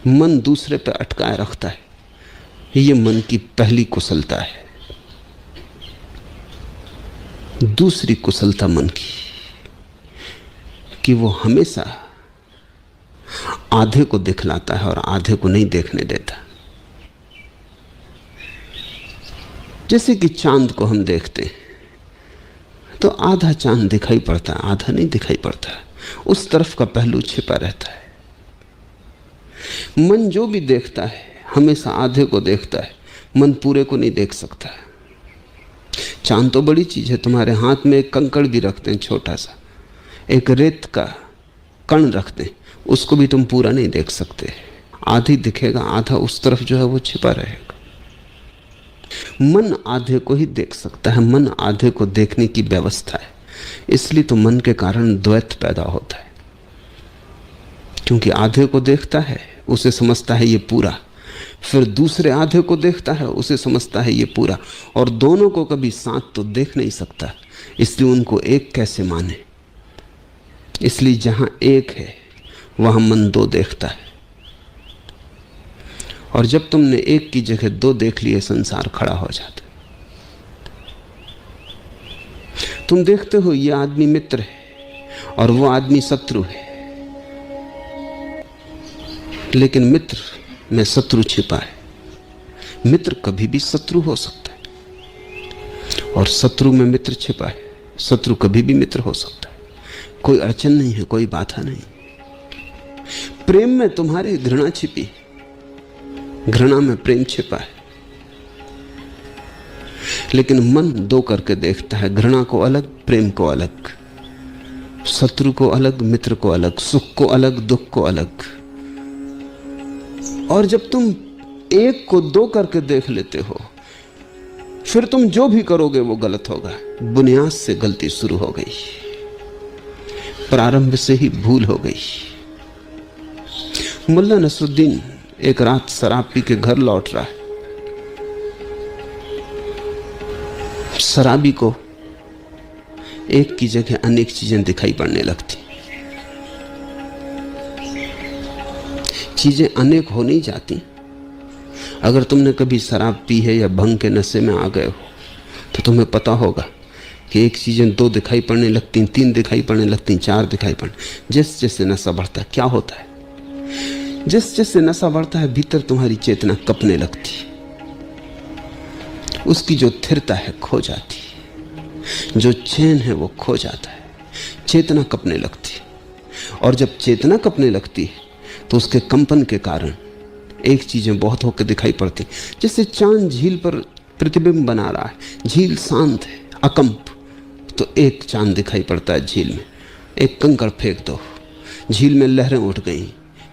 मन दूसरे पे अटकाए रखता है। ये मन की पहली कुशलता है। दूसरी कुशलता मन की कि वो हमेशा आधे को दिखलाता है और आधे को नहीं देखने देता। जैसे कि चांद को हम देखते हैं तो आधा चांद दिखाई पड़ता है, आधा नहीं दिखाई पड़ता है, उस तरफ का पहलू छिपा रहता है। मन जो भी देखता है हमेशा आधे को देखता है, मन पूरे को नहीं देख सकता है। चांद तो बड़ी चीज है, तुम्हारे हाथ में एक कंकड़ भी रखते हैं, छोटा सा एक रेत का कण रखते हैं, उसको भी तुम पूरा नहीं देख सकते। आधी दिखेगा, आधा उस तरफ जो है वो छिपा रहेगा। मन आधे को ही देख सकता है, मन आधे को देखने की व्यवस्था है। इसलिए तो मन के कारण द्वैत पैदा होता है, क्योंकि आधे को देखता है, उसे समझता है ये पूरा, फिर दूसरे आधे को देखता है, उसे समझता है ये पूरा, और दोनों को कभी साथ तो देख नहीं सकता। इसलिए उनको एक कैसे माने। इसलिए जहां एक है वहां मन दो देखता है, और जब तुमने एक की जगह दो देख लिए संसार खड़ा हो जाता। तुम देखते हो ये आदमी मित्र है और वो आदमी शत्रु है, लेकिन मित्र में शत्रु छिपा है। मित्र कभी भी शत्रु हो सकता है और शत्रु में मित्र छिपा है। शत्रु कभी भी मित्र हो सकता है, कोई अड़चन नहीं है, कोई बाधा नहीं। प्रेम में तुम्हारे घृणा छिपी, घृणा में प्रेम छिपा है, लेकिन मन दो करके देखता है, घृणा को अलग, प्रेम को अलग, शत्रु को अलग, मित्र को अलग, सुख को अलग, दुख को अलग। और जब तुम एक को दो करके देख लेते हो, फिर तुम जो भी करोगे वो गलत होगा। बुनियाद से गलती शुरू हो गई, प्रारंभ से ही भूल हो गई। मुल्ला नसरुद्दीन एक रात शराब पी के घर लौट रहा है। शराबी को एक की जगह अनेक चीजें दिखाई पड़ने लगती। चीजें अनेक हो नहीं जाती। अगर तुमने कभी शराब पी है या भंग के नशे में आ गए हो तो तुम्हें पता होगा कि एक चीजें दो दिखाई पड़ने लगती, तीन दिखाई पड़ने लगती, चार दिखाई पड़ने। जैसे जैसे नशा बढ़ता है क्या होता है, जैसे जैसे नशा बढ़ता है भीतर तुम्हारी चेतना कपने लगती, उसकी जो स्थिरता है खो जाती, जो चैन है वो खो जाता है, चेतना कपने लगती। और जब चेतना कपने लगती है तो उसके कंपन के कारण एक चीजें बहुत होकर दिखाई पड़ती। जैसे चांद झील पर प्रतिबिंब बना रहा है, झील शांत है, अकंप, तो एक चांद दिखाई पड़ता है झील में। एक कंकड़ फेंक दो, झील में लहरें उठ गई,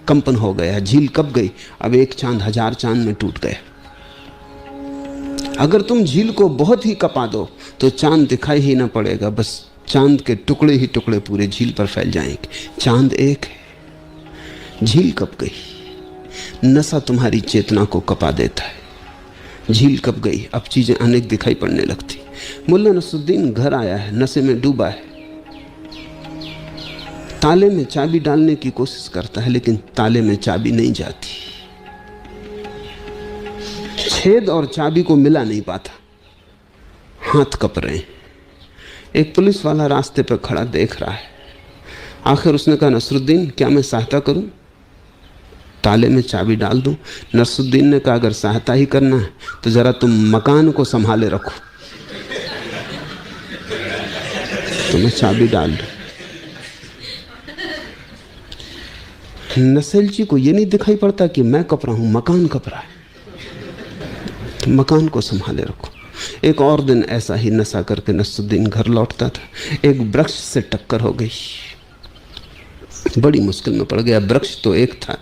कंपन हो गया, झील कब गई। अब एक चांद हजार चांद में टूट गया। अगर तुम झील को बहुत ही कपा दो तो चांद दिखाई ही ना पड़ेगा, बस चांद के टुकड़े ही टुकड़े पूरे झील पर फैल जाएंगे। चांद एक है, झील कब गई। नशा तुम्हारी चेतना को कपा देता है, झील कब गई, अब चीजें अनेक दिखाई पड़ने लगती। मुल्ला नसरुद्दीन घर आया है, नशे में डूबा है, ताले में चाबी डालने की कोशिश करता है, लेकिन ताले में चाबी नहीं जाती, छेद और चाबी को मिला नहीं पाता, हाथ कप रहे हैं। एक पुलिस वाला रास्ते पर खड़ा देख रहा है। आखिर उसने कहा, नसरुद्दीन क्या मैं सहायता करूं, ताले में चाबी डाल दूं। नसरुद्दीन ने कहा, अगर सहायता ही करना है तो जरा तुम मकान को संभाले रखो, तो मैं चाबी डाल दूं। नसेलची को यह नहीं दिखाई पड़ता कि मैं कप रहा हूं, मकान कप रहा है, तो मकान को संभाले रखो। एक और दिन ऐसा ही नशा करके नसरुद्दीन घर लौटता था। एक वृक्ष से टक्कर हो गई, बड़ी मुश्किल में पड़ गया। वृक्ष तो एक था,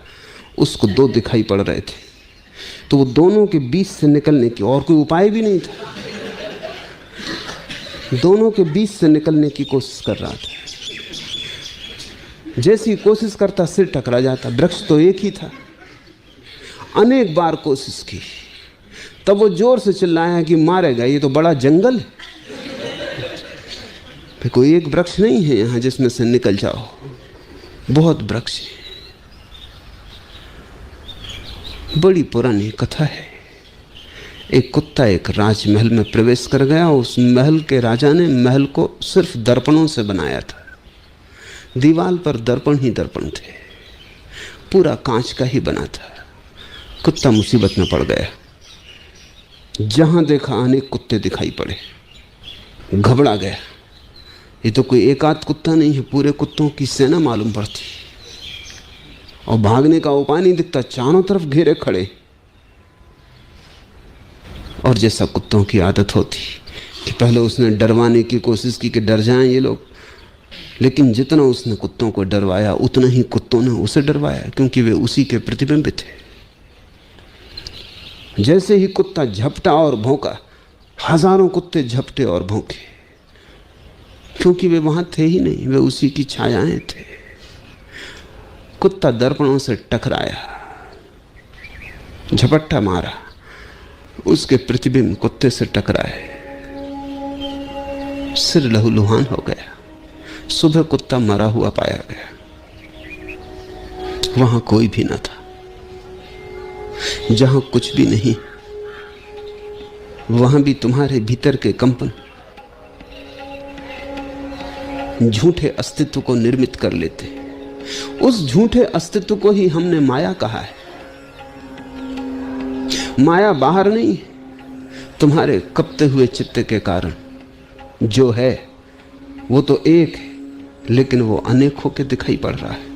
उसको दो दिखाई पड़ रहे थे, तो वो दोनों के बीच से निकलने की और कोई उपाय भी नहीं था, दोनों के बीच से निकलने की कोशिश कर रहा था। जैसी कोशिश करता सिर टकरा जाता। वृक्ष तो एक ही था। अनेक बार कोशिश की, तब वो जोर से चिल्लाया कि मारेगा, ये तो बड़ा जंगल है, कोई एक वृक्ष नहीं है यहां जिसमें से निकल जाओ, बहुत वृक्ष है। बड़ी पुरानी कथा है। एक कुत्ता एक राजमहल में प्रवेश कर गया। उस महल के राजा ने महल को सिर्फ दर्पणों से बनाया था। दीवार पर दर्पण ही दर्पण थे, पूरा कांच का ही बना था। कुत्ता मुसीबत में पड़ गया। जहां देखा अनेक कुत्ते दिखाई पड़े, घबरा गया। ये तो कोई एक आध कुत्ता नहीं है, पूरे कुत्तों की सेना मालूम पड़ती, और भागने का उपाय नहीं दिखता, चारों तरफ घेरे खड़े। और जैसा कुत्तों की आदत होती कि पहले उसने डरवाने की कोशिश की कि डर जाएं ये लोग, लेकिन जितना उसने कुत्तों को डरवाया उतना ही कुत्तों ने उसे डरवाया, क्योंकि वे उसी के प्रतिबिंब थे। जैसे ही कुत्ता झपटा और भौंका, हजारों कुत्ते झपटे और भौंके, क्योंकि वे वहां थे ही नहीं, वे उसी की छायाएं थे। कुत्ता दर्पणों से टकराया, झपट्टा मारा, उसके प्रतिबिंब कुत्ते से टकराए, सिर लहूलुहान हो गया। सुबह कुत्ता मरा हुआ पाया गया। वहां कोई भी न था। जहां कुछ भी नहीं, वहां भी तुम्हारे भीतर के कंपन झूठे अस्तित्व को निर्मित कर लेते। उस झूठे अस्तित्व को ही हमने माया कहा है। माया बाहर नहीं, तुम्हारे कपते हुए चित्त के कारण जो है वो तो एक है, लेकिन वो अनेक होकर दिखाई पड़ रहा है।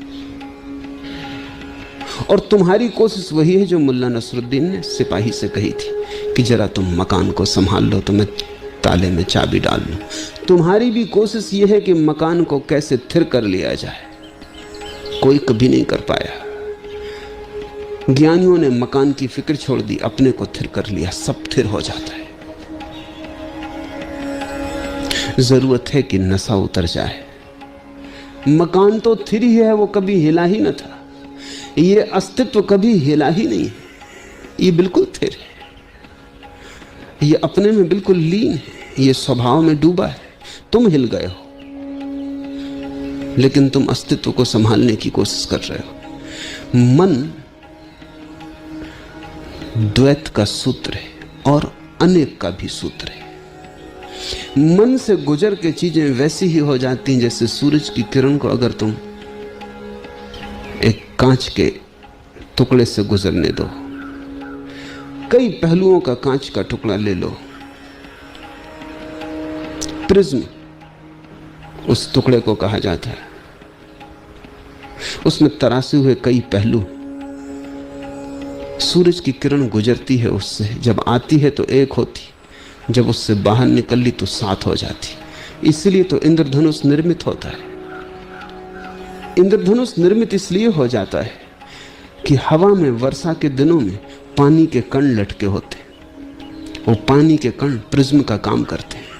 और तुम्हारी कोशिश वही है जो मुल्ला नसरुद्दीन ने सिपाही से कही थी कि जरा तुम मकान को संभाल लो तो मैं ताले में चाबी डाल लूं। तुम्हारी भी कोशिश यह है कि मकान को कैसे थिर कर लिया जाए। कोई कभी नहीं कर पाया। ज्ञानियों ने मकान की फिक्र छोड़ दी, अपने को थिर कर लिया, सब थिर हो जाता है। जरूरत है कि नशा उतर जाए। मकान तो थिर ही है, वो कभी हिला ही न था। ये अस्तित्व कभी हिला ही नहीं है, ये बिल्कुल थिर है, ये अपने में बिल्कुल लीन है, ये स्वभाव में डूबा है। तुम हिल गए हो, लेकिन तुम अस्तित्व को संभालने की कोशिश कर रहे हो। मन द्वैत का सूत्र है और अनेक का भी सूत्र है। मन से गुजर के चीजें वैसी ही हो जाती हैं जैसे सूरज की किरण को अगर तुम एक कांच के टुकड़े से गुजरने दो। कई पहलुओं का कांच का टुकड़ा ले लो, प्रिज्म उस टुकड़े को कहा जाता है। उसमें तरासे हुए कई पहलू। सूरज की किरण गुजरती है उससे, जब आती है तो एक होती, जब उससे बाहर निकल ली तो सात हो जाती। इसलिए तो इंद्रधनुष निर्मित होता है। इंद्रधनुष निर्मित इसलिए हो जाता है कि हवा में वर्षा के दिनों में पानी के कण लटके होते, वो पानी के कण प्रिज्म का काम करते हैं।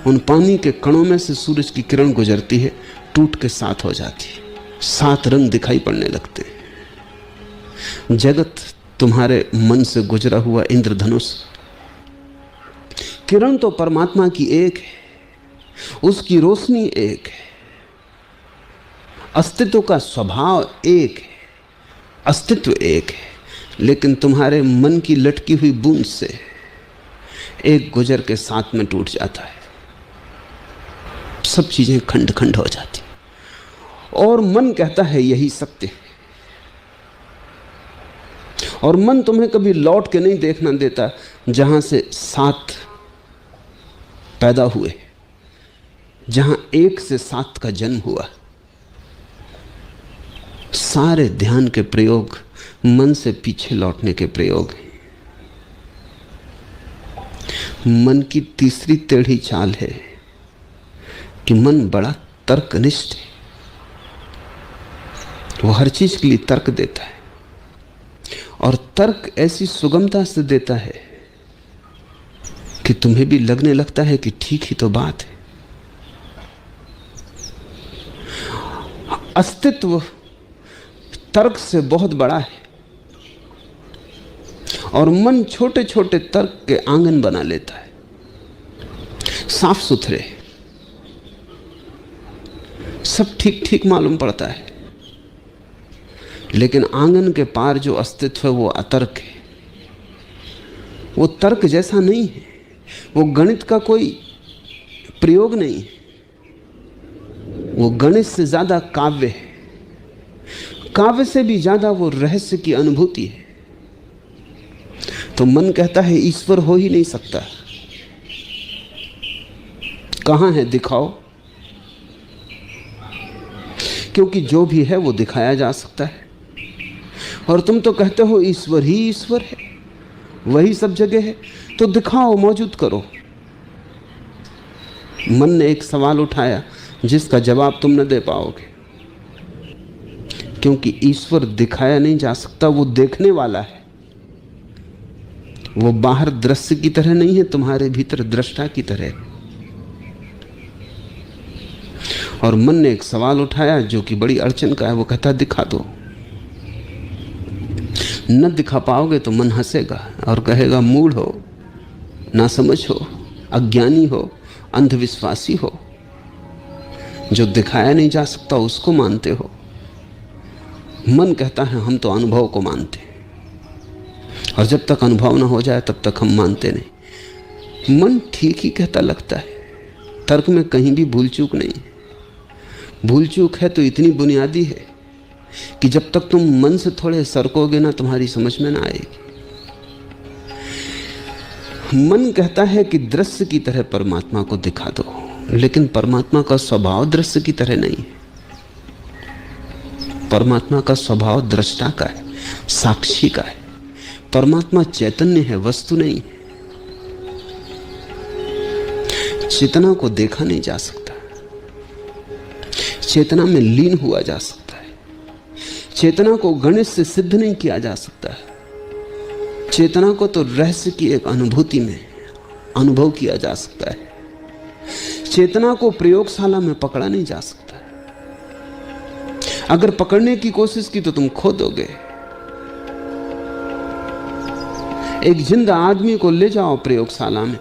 उन पानी के कणों में से सूरज की किरण गुजरती है, टूट के सात हो जाती है, सात रंग दिखाई पड़ने लगते हैं। जगत तुम्हारे मन से गुजरा हुआ इंद्रधनुष। किरण तो परमात्मा की एक है, उसकी रोशनी एक है, अस्तित्व का स्वभाव एक है, अस्तित्व एक है, लेकिन तुम्हारे मन की लटकी हुई बूंद से एक गुजर के साथ में टूट जाता है। सब चीजें खंड खंड हो जाती, और मन कहता है यही सत्य है। और मन तुम्हें कभी लौट के नहीं देखना देता जहां से सात पैदा हुए, जहां एक से सात का जन्म हुआ। सारे ध्यान के प्रयोग मन से पीछे लौटने के प्रयोग हैं। मन की तीसरी टेढ़ी चाल है कि मन बड़ा तर्कनिष्ठ है। वो हर चीज के लिए तर्क देता है, और तर्क ऐसी सुगमता से देता है कि तुम्हें भी लगने लगता है कि ठीक ही तो बात है। अस्तित्व तर्क से बहुत बड़ा है, और मन छोटे छोटे तर्क के आंगन बना लेता है, साफ सुथरे, सब ठीक ठीक मालूम पड़ता है। लेकिन आंगन के पार जो अस्तित्व है वो अतर्क है, वो तर्क जैसा नहीं है, वो गणित का कोई प्रयोग नहीं है, वो गणित से ज्यादा काव्य है, काव्य से भी ज्यादा वो रहस्य की अनुभूति है। तो मन कहता है ईश्वर हो ही नहीं सकता, कहां है दिखाओ, क्योंकि जो भी है वो दिखाया जा सकता है। और तुम तो कहते हो ईश्वर ही ईश्वर है, वही सब जगह है, तो दिखाओ, मौजूद करो। मन ने एक सवाल उठाया जिसका जवाब तुम न दे पाओगे, क्योंकि ईश्वर दिखाया नहीं जा सकता, वो देखने वाला है। वो बाहर दृश्य की तरह नहीं है, तुम्हारे भीतर दृष्टा की तरह। और मन ने एक सवाल उठाया जो कि बड़ी अड़चन का है, वो कहता दिखा दो। न दिखा पाओगे तो मन हंसेगा और कहेगा मूढ़ हो, ना समझ हो, अज्ञानी हो, अंधविश्वासी हो, जो दिखाया नहीं जा सकता उसको मानते हो। मन कहता है हम तो अनुभव को मानते हैं, और जब तक अनुभव ना हो जाए तब तक हम मानते नहीं। मन ठीक ही कहता लगता है, तर्क में कहीं भी भूल चूक नहीं। भूल चूक है तो इतनी बुनियादी है कि जब तक तुम मन से थोड़े सरकोगे ना, तुम्हारी समझ में ना आएगी। मन कहता है कि दृश्य की तरह परमात्मा को दिखा दो, लेकिन परमात्मा का स्वभाव दृश्य की तरह नहीं है। परमात्मा का स्वभाव दृष्टा का है, साक्षी का है। परमात्मा चैतन्य है, वस्तु नहीं है। चेतना को देखा नहीं जा सकता, चेतना में लीन हुआ जा सकता है। चेतना को गणित से सिद्ध नहीं किया जा सकता है। चेतना को तो रहस्य की एक अनुभूति में अनुभव किया जा सकता है। चेतना को प्रयोगशाला में पकड़ा नहीं जा सकता। अगर पकड़ने की कोशिश की तो तुम खो दोगे। एक जिंदा आदमी को ले जाओ प्रयोगशाला में,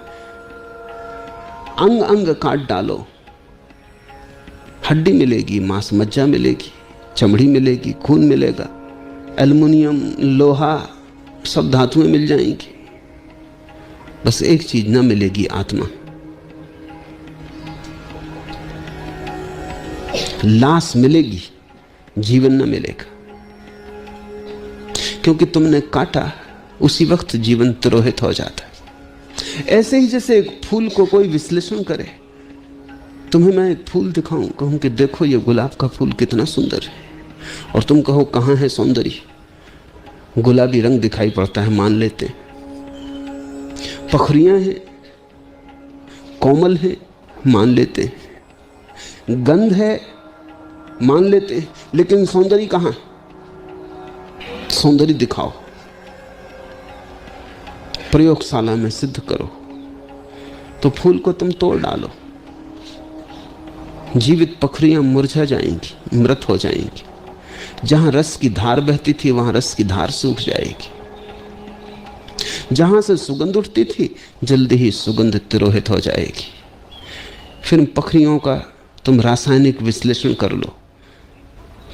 अंग अंग काट डालो, हड्डी मिलेगी, मांस मज्जा मिलेगी, चमड़ी मिलेगी, खून मिलेगा, एल्युमिनियम, लोहा, सब धातुएं मिल जाएंगी। बस एक चीज ना मिलेगी, आत्मा। लाश मिलेगी, जीवन न मिलेगा, क्योंकि तुमने काटा उसी वक्त जीवन तिरोहित हो जाता है। ऐसे ही जैसे एक फूल को कोई विश्लेषण करे, तुम्हें मैं एक फूल दिखाऊं, कहूं कि देखो ये गुलाब का फूल कितना सुंदर है, और तुम कहो कहां है सौंदर्य, गुलाबी रंग दिखाई पड़ता है, मान लेते। पखरियां हैं, कोमल है, मान लेते। गंध है, मान लेते, लेकिन सौंदर्य कहां? सौंदर्य दिखाओ, प्रयोगशाला में सिद्ध करो, तो फूल को तुम तोड़ डालो, जीवित पखरियां मुरझा जाएंगी, मृत हो जाएंगी। जहां रस की धार बहती थी वहां रस की धार सूख जाएगी। जहां से सुगंध उठती थी जल्दी ही सुगंध तिरोहित हो जाएगी। फिर पखरियों का तुम रासायनिक विश्लेषण कर लो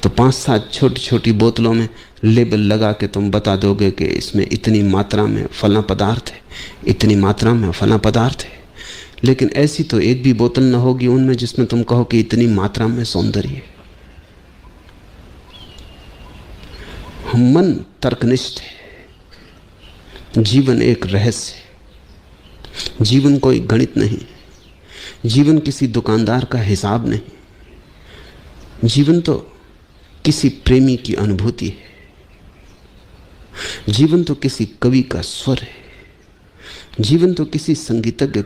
तो 5-7 छोटी छोटी बोतलों में लेबल लगा के तुम बता दोगे कि इसमें इतनी मात्रा में फला पदार्थ है, इतनी मात्रा में फला पदार्थ है। लेकिन ऐसी तो एक भी बोतल न होगी उनमें जिसमें तुम कहो कि इतनी मात्रा में सौंदर्य है। मन तर्कनिष्ठ है। जीवन एक रहस्य है। जीवन कोई गणित नहीं, जीवन किसी दुकानदार का हिसाब नहीं। जीवन तो किसी प्रेमी की अनुभूति है। जीवन तो किसी कवि का स्वर है। जीवन तो किसी संगीतज्ञ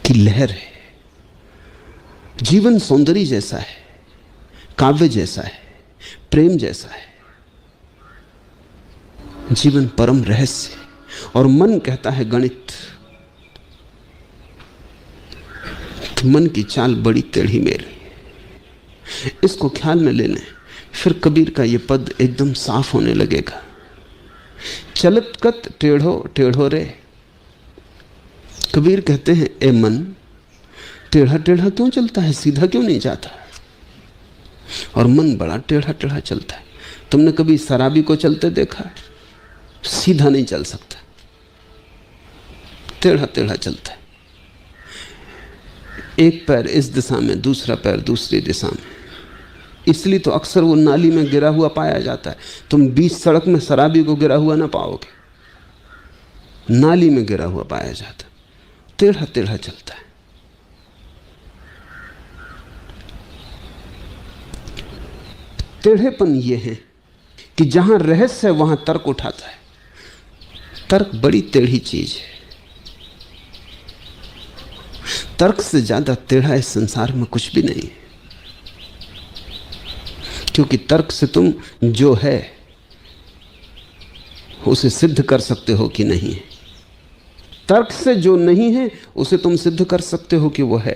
की लहर है। जीवन सौंदर्य जैसा है, काव्य जैसा है, प्रेम जैसा है। जीवन परम रहस्य है। और मन कहता है गणित। तो मन की चाल बड़ी टेढ़ी मेढ़ी, इसको ख्याल में ले लें, फिर कबीर का ये पद एकदम साफ होने लगेगा। चलत कत टेढ़ो टेढ़ो रे। कबीर कहते हैं ए मन, टेढ़ा टेढ़ा क्यों चलता है, सीधा क्यों नहीं जाता? और मन बड़ा टेढ़ा टेढ़ा चलता है। तुमने कभी शराबी को चलते देखा है? सीधा नहीं चल सकता, टेढ़ा टेढ़ा चलता है। एक पैर इस दिशा में, दूसरा पैर दूसरी दिशा में। इसलिए तो अक्सर वो नाली में गिरा हुआ पाया जाता है। तुम बीच सड़क में शराबी को गिरा हुआ ना पाओगे, नाली में गिरा हुआ पाया जाता, टेढ़ा टेढ़ा चलता है। टेढ़ेपन ये है कि जहां रहस्य है वहां तर्क उठाता है। तर्क बड़ी टेढ़ी चीज है। तर्क से ज्यादा टेढ़ा इस संसार में कुछ भी नहीं है, क्योंकि तर्क से तुम जो है उसे सिद्ध कर सकते हो कि नहीं है। तर्क से जो नहीं है उसे तुम सिद्ध कर सकते हो कि वो है।